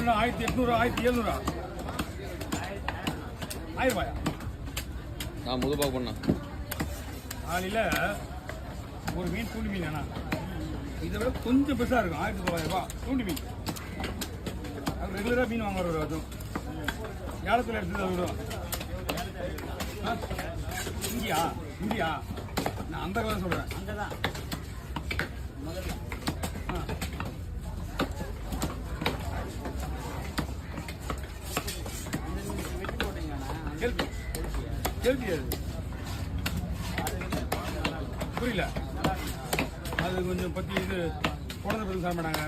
மீன் 1800 1700 1000 ரூபாயா? நான் முதுபா பண்ண காலையில் ஒரு மீன் தூண்டி மீன் வேணா இதை விட கொஞ்சம் பெருசாக இருக்கும் 1900 ரூபா தூண்டி மீன். அது ரெகுலராக மீன் வாங்குற ஒரு அதுவும் ஏலத்தில் எடுத்து அதை விடுவோம். இங்கேயா இங்கேயா? நான் அந்த கதை சொல்கிறேன். அங்கே தான் புரியல. அது கொஞ்சம் பற்றி இது குழந்தை பற்றி சாப்பிட மாட்டாங்க.